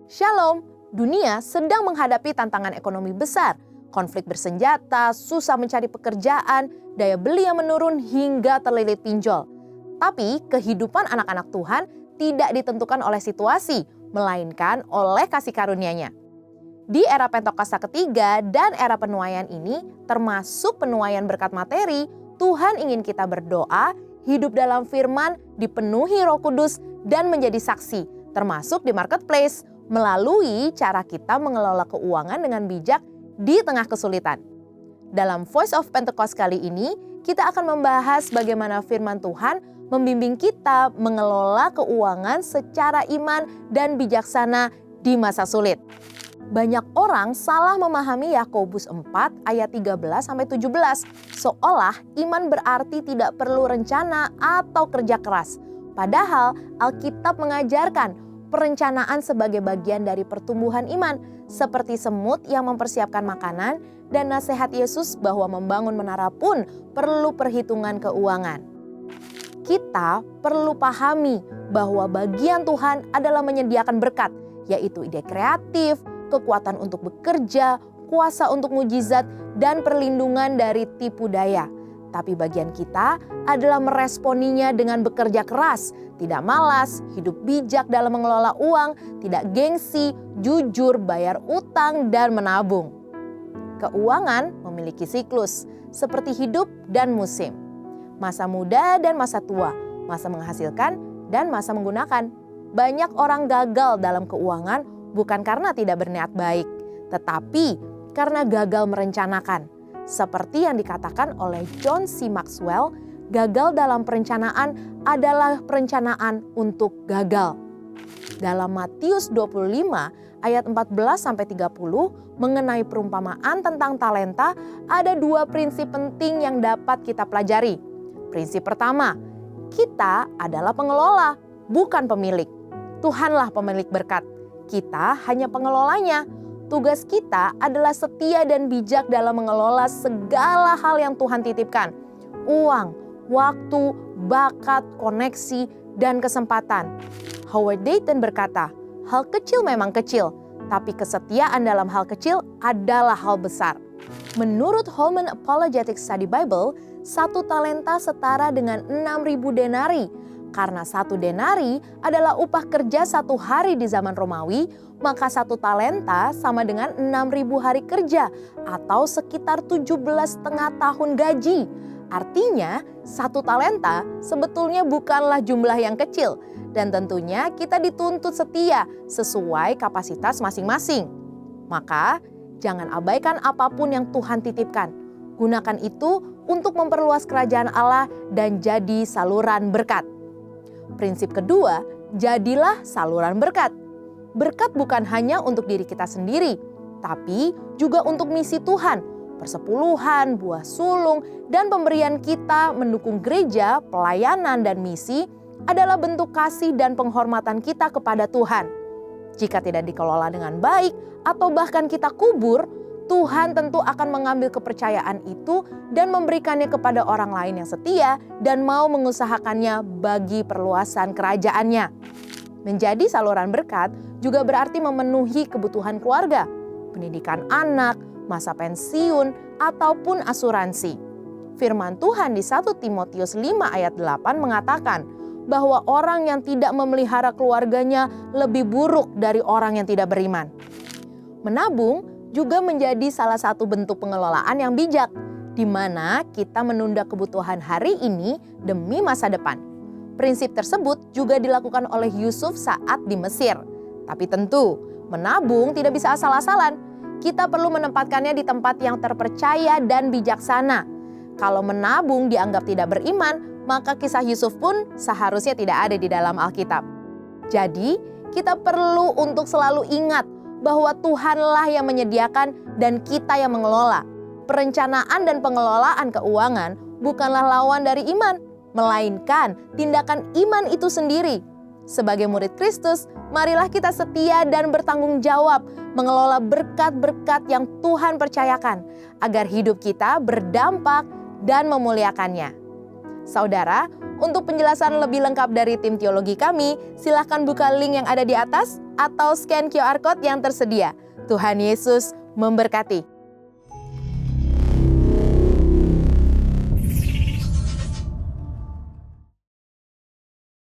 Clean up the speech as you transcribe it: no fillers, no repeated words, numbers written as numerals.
Shalom, dunia sedang menghadapi tantangan ekonomi besar, konflik bersenjata, susah mencari pekerjaan, daya beli yang menurun hingga terlilit pinjol. Tapi kehidupan anak-anak Tuhan tidak ditentukan oleh situasi, melainkan oleh kasih karunia-Nya. Di era Pentakosta ketiga dan era penuaian ini, termasuk penuaian berkat materi, Tuhan ingin kita berdoa, hidup dalam firman, dipenuhi Roh Kudus, dan menjadi saksi, termasuk di marketplace, melalui cara kita mengelola keuangan dengan bijak di tengah kesulitan. Dalam Voice of Pentecost kali ini, kita akan membahas bagaimana firman Tuhan membimbing kita mengelola keuangan secara iman dan bijaksana di masa sulit. Banyak orang salah memahami Yakobus 4 ayat 13-17, seolah iman berarti tidak perlu rencana atau kerja keras. Padahal Alkitab mengajarkan perencanaan sebagai bagian dari pertumbuhan iman, seperti semut yang mempersiapkan makanan, dan nasihat Yesus bahwa membangun menara pun perlu perhitungan keuangan. Kita perlu pahami bahwa bagian Tuhan adalah menyediakan berkat, yaitu ide kreatif, kekuatan untuk bekerja, kuasa untuk mujizat, dan perlindungan dari tipu daya. Tapi bagian kita adalah meresponinya dengan bekerja keras, tidak malas, hidup bijak dalam mengelola uang, tidak gengsi, jujur, bayar utang, dan menabung. Keuangan memiliki siklus, seperti hidup dan musim. Masa muda dan masa tua, masa menghasilkan dan masa menggunakan. Banyak orang gagal dalam keuangan bukan karena tidak berniat baik, tetapi karena gagal merencanakan. Seperti yang dikatakan oleh John C. Maxwell, gagal dalam perencanaan adalah perencanaan untuk gagal. Dalam Matius 25 ayat 14-30 mengenai perumpamaan tentang talenta, ada dua prinsip penting yang dapat kita pelajari. Prinsip pertama, kita adalah pengelola, bukan pemilik. Tuhanlah pemilik berkat. Kita hanya pengelolanya. Tugas kita adalah setia dan bijak dalam mengelola segala hal yang Tuhan titipkan. Uang, waktu, bakat, koneksi, dan kesempatan. Howard Dayton berkata, hal kecil memang kecil, tapi kesetiaan dalam hal kecil adalah hal besar. Menurut Holman Apologetic Study Bible, 1 talenta setara dengan 6.000 denari. Karena 1 denari adalah upah kerja 1 hari di zaman Romawi, maka 1 talenta sama dengan 6.000 hari kerja atau sekitar 17,5 tahun gaji. Artinya 1 talenta sebetulnya bukanlah jumlah yang kecil, dan tentunya kita dituntut setia sesuai kapasitas masing-masing. Maka jangan abaikan apapun yang Tuhan titipkan. Gunakan itu untuk memperluas kerajaan Allah dan jadi saluran berkat. Prinsip kedua, jadilah saluran berkat. Berkat bukan hanya untuk diri kita sendiri, tapi juga untuk misi Tuhan, persepuluhan, buah sulung, dan pemberian kita mendukung gereja, pelayanan, dan misi adalah bentuk kasih dan penghormatan kita kepada Tuhan. Jika tidak dikelola dengan baik atau bahkan kita kubur, Tuhan tentu akan mengambil kepercayaan itu dan memberikannya kepada orang lain yang setia dan mau mengusahakannya bagi perluasan kerajaannya. Menjadi saluran berkat juga berarti memenuhi kebutuhan keluarga, pendidikan anak, masa pensiun, ataupun asuransi. Firman Tuhan di 1 Timotius 5 ayat 8 mengatakan bahwa orang yang tidak memelihara keluarganya lebih buruk dari orang yang tidak beriman. Menabung juga menjadi salah satu bentuk pengelolaan yang bijak, di mana kita menunda kebutuhan hari ini demi masa depan. Prinsip tersebut juga dilakukan oleh Yusuf saat di Mesir. Tapi tentu, menabung tidak bisa asal-asalan. Kita perlu menempatkannya di tempat yang terpercaya dan bijaksana. Kalau menabung dianggap tidak beriman, maka kisah Yusuf pun seharusnya tidak ada di dalam Alkitab. Jadi, kita perlu untuk selalu ingat bahwa Tuhanlah yang menyediakan dan kita yang mengelola. Perencanaan dan pengelolaan keuangan bukanlah lawan dari iman, melainkan tindakan iman itu sendiri. Sebagai murid Kristus, marilah kita setia dan bertanggung jawab mengelola berkat-berkat yang Tuhan percayakan, agar hidup kita berdampak dan memuliakannya. Saudara, untuk penjelasan lebih lengkap dari tim teologi kami, silakan buka link yang ada di atas. atau scan QR Code yang tersedia. Tuhan Yesus memberkati.